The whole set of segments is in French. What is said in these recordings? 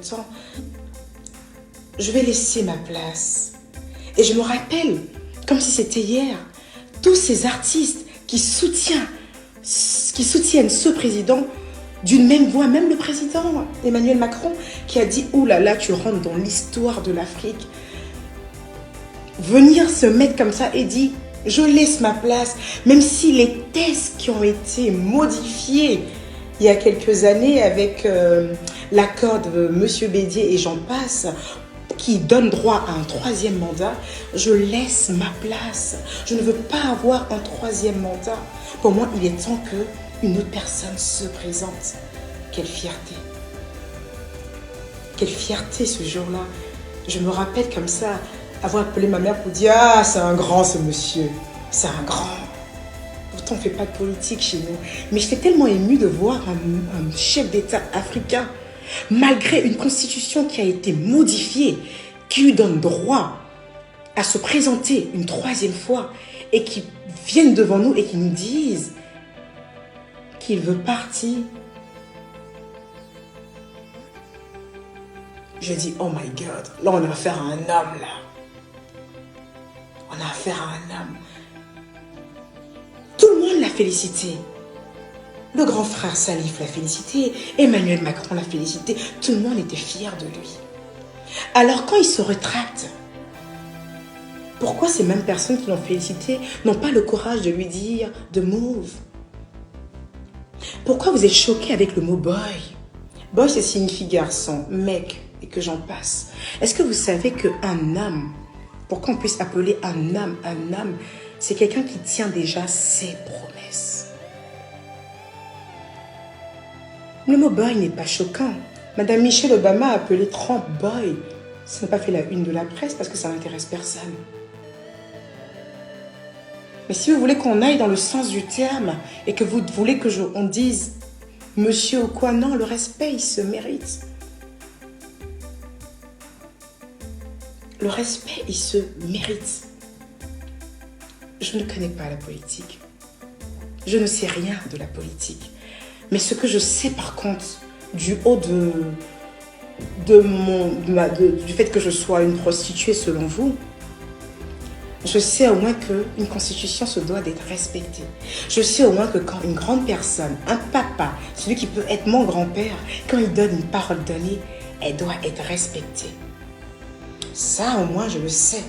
temps, je vais laisser ma place. Et je me rappelle, comme si c'était hier, tous ces artistes qui soutiennent ce président d'une même voix, même le président Emmanuel Macron qui a dit « Ouh là là, tu rentres dans l'histoire de l'Afrique ». Venir se mettre comme ça et dire « Je laisse ma place », même si les tests qui ont été modifiés il y a quelques années avec l'accord de M. Bédier et j'en passe, qui donne droit à un troisième mandat, je laisse ma place. Je ne veux pas avoir un troisième mandat. Pour moi, il est temps qu'une autre personne se présente. Quelle fierté. Quelle fierté ce jour-là. Je me rappelle comme ça, avoir appelé ma mère pour dire « Ah, c'est un grand ce monsieur, c'est un grand ». Pourtant, on ne fait pas de politique chez nous. Mais j'étais tellement émue de voir un chef d'État africain, malgré une constitution qui a été modifiée, qui lui donne droit à se présenter une troisième fois et qui viennent devant nous et qui nous disent qu'il veut partir. Je dis, oh my God, là on a affaire à un homme là. On a affaire à un homme. Tout le monde l'a félicité. Le grand frère Salif l'a félicité, Emmanuel Macron l'a félicité, tout le monde était fier de lui. Alors quand il se retracte, pourquoi ces mêmes personnes qui l'ont félicité n'ont pas le courage de lui dire « de move » ? Pourquoi vous êtes choqués avec le mot « boy » ? Boy, ça signifie garçon, mec, et que j'en passe. Est-ce que vous savez qu'un homme, pour qu'on puisse appeler un homme, c'est quelqu'un qui tient déjà ses promesses. Le mot boy n'est pas choquant. Madame Michelle Obama a appelé Trump boy. Ça n'a pas fait la une de la presse parce que ça n'intéresse personne. Mais si vous voulez qu'on aille dans le sens du terme et que vous voulez qu'on dise monsieur ou quoi, non, le respect, il se mérite. Le respect, il se mérite. Je ne connais pas la politique. Je ne sais rien de la politique. Mais ce que je sais par contre, du haut du fait que je sois une prostituée selon vous, je sais au moins qu'une constitution se doit d'être respectée. Je sais au moins que quand une grande personne, un papa, celui qui peut être mon grand-père, quand il donne une parole donnée, elle doit être respectée. Ça au moins je le sais.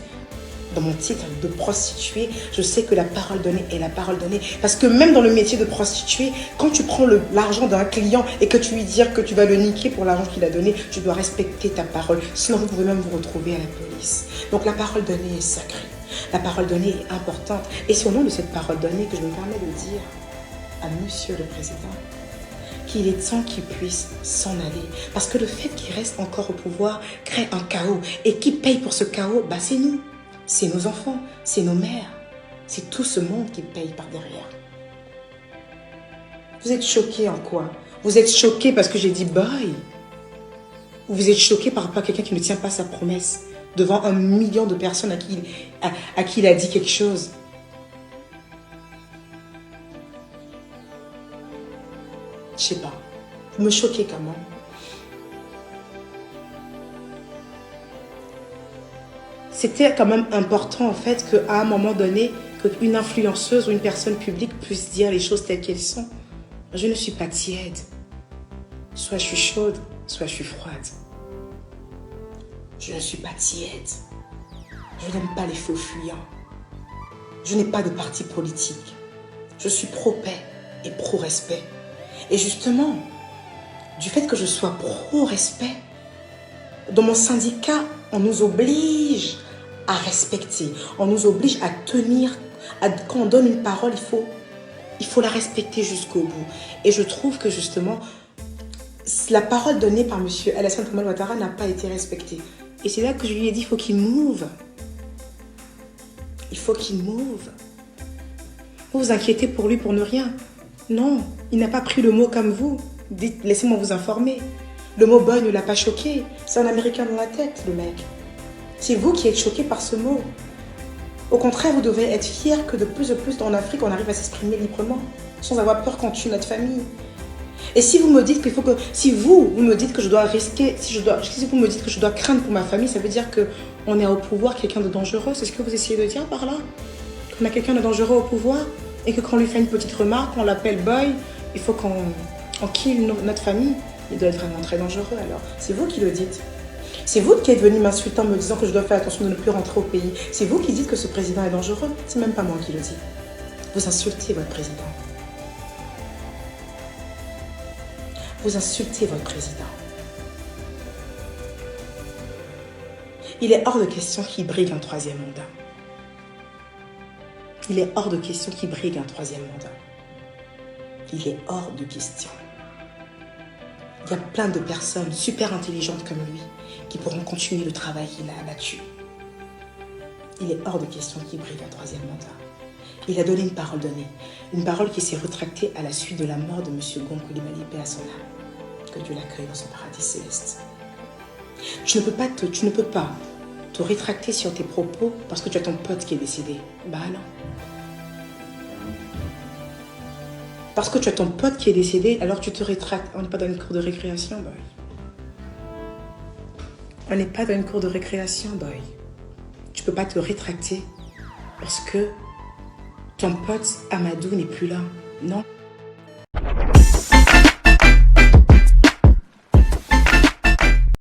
Dans mon titre de prostituée, je sais que la parole donnée est la parole donnée. Parce que même dans le métier de prostituée, quand tu prends l'argent d'un client et que tu lui dis que tu vas le niquer pour l'argent qu'il a donné, tu dois respecter ta parole. Sinon, vous pouvez même vous retrouver à la police. Donc la parole donnée est sacrée. La parole donnée est importante. Et c'est au nom de cette parole donnée que je me permets de dire à Monsieur le Président qu'il est temps qu'il puisse s'en aller. Parce que le fait qu'il reste encore au pouvoir crée un chaos. Et qui paye pour ce chaos? Bah, c'est nous. C'est nos enfants, c'est nos mères, c'est tout ce monde qui paye par derrière. Vous êtes choqués en quoi? Vous êtes choqués parce que j'ai dit boy? Ou vous êtes choqués par rapport à quelqu'un qui ne tient pas sa promesse devant 1 million de personnes à qui il a dit quelque chose? Je sais pas. Vous me choquez quand même. C'était quand même important en fait qu'à un moment donné, qu'une influenceuse ou une personne publique puisse dire les choses telles qu'elles sont. Je ne suis pas tiède. Soit je suis chaude, soit je suis froide. Je ne suis pas tiède. Je n'aime pas les faux fuyants. Je n'ai pas de parti politique. Je suis pro-paix et pro-respect. Et justement, du fait que je sois pro-respect, dans mon syndicat, on nous oblige à respecter. On nous oblige à tenir. Quand on donne une parole, il faut la respecter jusqu'au bout. Et je trouve que justement, la parole donnée par M. Alassane Draman Ouattara n'a pas été respectée. Et c'est là que je lui ai dit, il faut qu'il move. Il faut qu'il move. Vous vous inquiétez pour lui pour ne rien. Non, il n'a pas pris le mot comme vous. Dites, laissez-moi vous informer. Le mot boy ne l'a pas choqué. C'est un Américain dans la tête, le mec. C'est vous qui êtes choqué par ce mot. Au contraire, vous devez être fiers que de plus en plus en Afrique, on arrive à s'exprimer librement, sans avoir peur qu'on tue notre famille. Et si vous me dites qu'il faut que... Si vous me dites que je dois risquer, si vous me dites que je dois craindre pour ma famille, ça veut dire qu'on est au pouvoir quelqu'un de dangereux. C'est ce que vous essayez de dire par là? Qu'on a quelqu'un de dangereux au pouvoir et que quand on lui fait une petite remarque, on l'appelle boy, il faut qu'on kill notre famille. Il doit être vraiment très dangereux alors. C'est vous qui le dites. C'est vous qui êtes venu m'insulter en me disant que je dois faire attention de ne plus rentrer au pays. C'est vous qui dites que ce président est dangereux. C'est même pas moi qui le dis. Vous insultez votre président. Vous insultez votre président. Il est hors de question qu'il brigue un troisième mandat. Il est hors de question qu'il brigue un troisième mandat. Il est hors de question. Il y a plein de personnes super intelligentes comme lui qui pourront continuer le travail qu'il a abattu. Il est hors de question qu'il brigue un troisième mandat. Il a donné une parole donnée. Une parole qui s'est rétractée à la suite de la mort de M. Gon Coulibaly, paix à son âme. Que Dieu l'accueille dans son paradis céleste. Tu ne peux pas te rétracter sur tes propos parce que tu as ton pote qui est décédé. Bah non. Parce que tu as ton pote qui est décédé, alors tu te rétractes. On n'est pas dans une cour de récréation, boy. On n'est pas dans une cour de récréation, boy. Tu peux pas te rétracter parce que ton pote Amadou n'est plus là. Non.